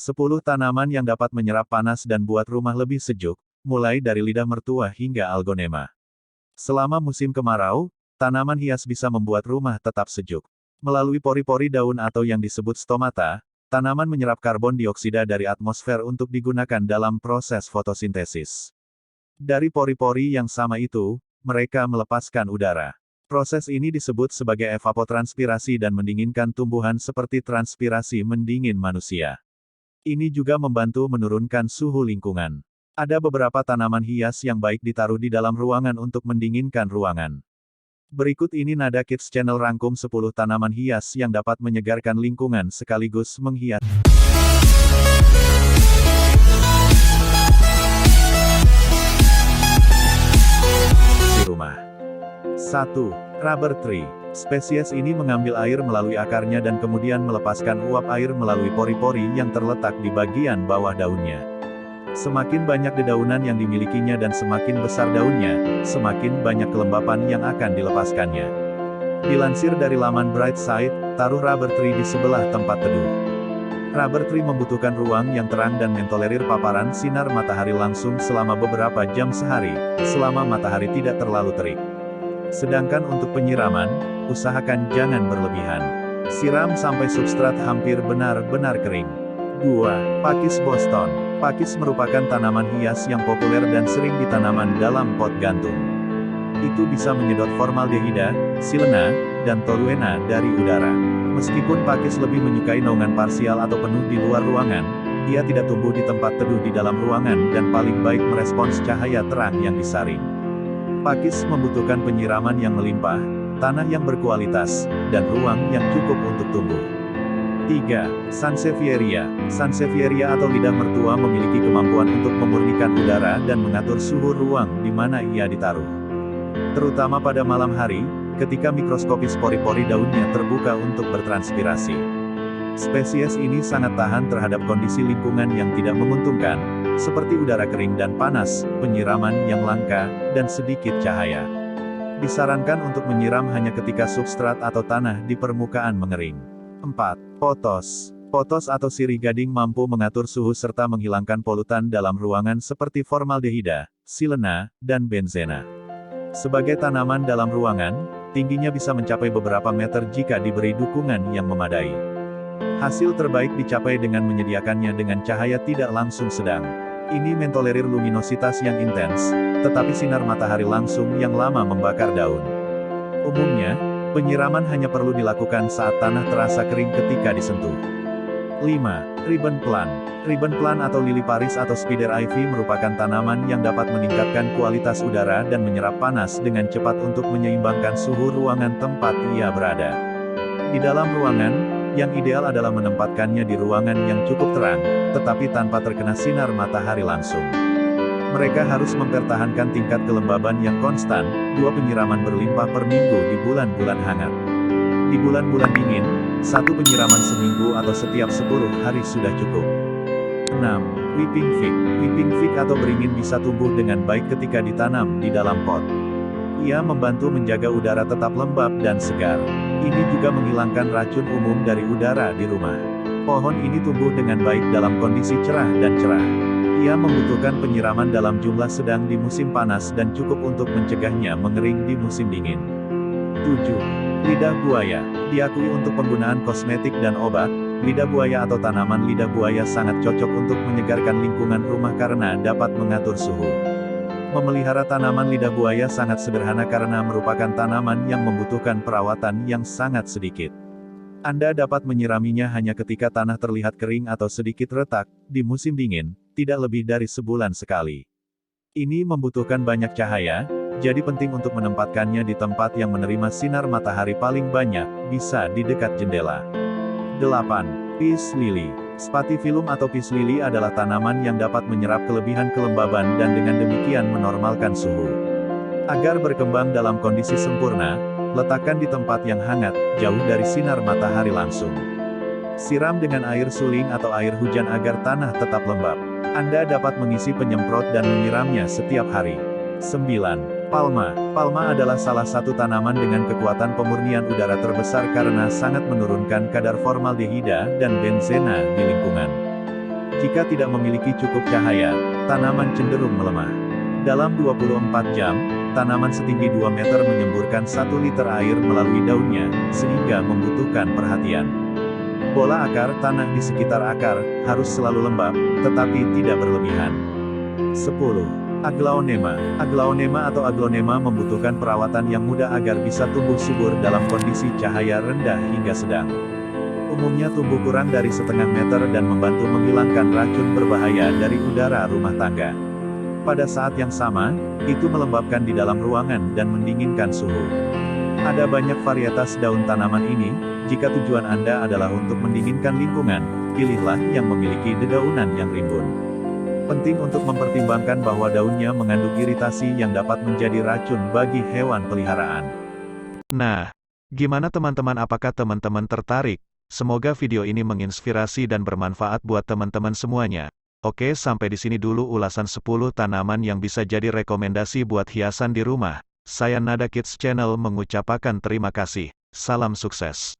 10 tanaman yang dapat menyerap panas dan buat rumah lebih sejuk, mulai dari lidah mertua hingga algonema. Selama musim kemarau, tanaman hias bisa membuat rumah tetap sejuk. Melalui pori-pori daun atau yang disebut stomata, tanaman menyerap karbon dioksida dari atmosfer untuk digunakan dalam proses fotosintesis. Dari pori-pori yang sama itu, mereka melepaskan udara. Proses ini disebut sebagai evapotranspirasi dan mendinginkan tumbuhan seperti transpirasi mendingin manusia. Ini juga membantu menurunkan suhu lingkungan. Ada beberapa tanaman hias yang baik ditaruh di dalam ruangan untuk mendinginkan ruangan. Berikut ini Nada Kids Channel rangkum 10 tanaman hias yang dapat menyegarkan lingkungan sekaligus menghias rumah. 1. Rubber tree. Spesies ini mengambil air melalui akarnya dan kemudian melepaskan uap air melalui pori-pori yang terletak di bagian bawah daunnya. Semakin banyak dedaunan yang dimilikinya dan semakin besar daunnya, semakin banyak kelembapan yang akan dilepaskannya. Dilansir dari laman Brightside, taruh rubber tree di sebelah tempat teduh. Rubber tree membutuhkan ruang yang terang dan mentolerir paparan sinar matahari langsung selama beberapa jam sehari, selama matahari tidak terlalu terik. Sedangkan untuk penyiraman, usahakan jangan berlebihan. Siram sampai substrat hampir benar-benar kering. 2. Pakis Boston. Pakis merupakan tanaman hias yang populer dan sering ditanaman dalam pot gantung. Itu bisa menyedot formaldehida, silena, dan toluena dari udara. Meskipun pakis lebih menyukai naungan parsial atau penuh di luar ruangan, ia tidak tumbuh di tempat teduh di dalam ruangan dan paling baik merespons cahaya terang yang disaring. Pakis membutuhkan penyiraman yang melimpah, tanah yang berkualitas, dan ruang yang cukup untuk tumbuh. 3. Sansevieria. Sansevieria atau lidah mertua memiliki kemampuan untuk memurnikan udara dan mengatur suhu ruang di mana ia ditaruh. Terutama pada malam hari, ketika mikroskopis pori-pori daunnya terbuka untuk bertranspirasi. Spesies ini sangat tahan terhadap kondisi lingkungan yang tidak menguntungkan, seperti udara kering dan panas, penyiraman yang langka, dan sedikit cahaya. Disarankan untuk menyiram hanya ketika substrat atau tanah di permukaan mengering. 4. Potos. Potos atau sirih gading mampu mengatur suhu serta menghilangkan polutan dalam ruangan seperti formaldehida, silena, dan benzena. Sebagai tanaman dalam ruangan, tingginya bisa mencapai beberapa meter jika diberi dukungan yang memadai. Hasil terbaik dicapai dengan menyediakannya dengan cahaya tidak langsung sedang. Ini mentolerir luminositas yang intens, tetapi sinar matahari langsung yang lama membakar daun. Umumnya, penyiraman hanya perlu dilakukan saat tanah terasa kering ketika disentuh. 5. Ribbon plant. Ribbon plant atau lili Paris atau spider ivy merupakan tanaman yang dapat meningkatkan kualitas udara dan menyerap panas dengan cepat untuk menyeimbangkan suhu ruangan tempat ia berada. Di dalam ruangan, yang ideal adalah menempatkannya di ruangan yang cukup terang, tetapi tanpa terkena sinar matahari langsung. Mereka harus mempertahankan tingkat kelembaban yang konstan, 2 penyiraman berlimpah per minggu di bulan-bulan hangat. Di bulan-bulan dingin, 1 penyiraman seminggu atau setiap 10 hari sudah cukup. 6. Weeping fig. Weeping fig atau beringin bisa tumbuh dengan baik ketika ditanam di dalam pot. Ia membantu menjaga udara tetap lembab dan segar. Ini juga menghilangkan racun umum dari udara di rumah. Pohon ini tumbuh dengan baik dalam kondisi cerah dan cerah. Ia membutuhkan penyiraman dalam jumlah sedang di musim panas dan cukup untuk mencegahnya mengering di musim dingin. 7. Lidah buaya. Diakui untuk penggunaan kosmetik dan obat, lidah buaya atau tanaman lidah buaya sangat cocok untuk menyegarkan lingkungan rumah karena dapat mengatur suhu. Memelihara tanaman lidah buaya sangat sederhana karena merupakan tanaman yang membutuhkan perawatan yang sangat sedikit. Anda dapat menyiraminya hanya ketika tanah terlihat kering atau sedikit retak, di musim dingin, tidak lebih dari sebulan sekali. Ini membutuhkan banyak cahaya, jadi penting untuk menempatkannya di tempat yang menerima sinar matahari paling banyak, bisa di dekat jendela. 8. Peace lily. Spathiphyllum atau peace lily adalah tanaman yang dapat menyerap kelebihan kelembaban dan dengan demikian menormalkan suhu. Agar berkembang dalam kondisi sempurna, letakkan di tempat yang hangat, jauh dari sinar matahari langsung. Siram dengan air suling atau air hujan agar tanah tetap lembab. Anda dapat mengisi penyemprot dan menyiramnya setiap hari. 9. Palma. Palma adalah salah satu tanaman dengan kekuatan pemurnian udara terbesar karena sangat menurunkan kadar formaldehida dan benzena di lingkungan. Jika tidak memiliki cukup cahaya, tanaman cenderung melemah. Dalam 24 jam, tanaman setinggi 2 meter menyemburkan 1 liter air melalui daunnya, sehingga membutuhkan perhatian. Pola akar tanah di sekitar akar harus selalu lembab, tetapi tidak berlebihan. 10. Aglaonema. Aglaonema atau aglonema membutuhkan perawatan yang mudah agar bisa tumbuh subur dalam kondisi cahaya rendah hingga sedang. Umumnya tumbuh kurang dari setengah meter dan membantu menghilangkan racun berbahaya dari udara rumah tangga. Pada saat yang sama, itu melembabkan di dalam ruangan dan mendinginkan suhu. Ada banyak varietas daun tanaman ini. Jika tujuan Anda adalah untuk mendinginkan lingkungan, pilihlah yang memiliki dedaunan yang rimbun. Penting untuk mempertimbangkan bahwa daunnya mengandung iritasi yang dapat menjadi racun bagi hewan peliharaan. Nah, gimana teman-teman? Apakah teman-teman tertarik? Semoga video ini menginspirasi dan bermanfaat buat teman-teman semuanya. Oke, sampai di sini dulu ulasan 10 tanaman yang bisa jadi rekomendasi buat hiasan di rumah. Saya Nada Kids Channel mengucapkan terima kasih. Salam sukses.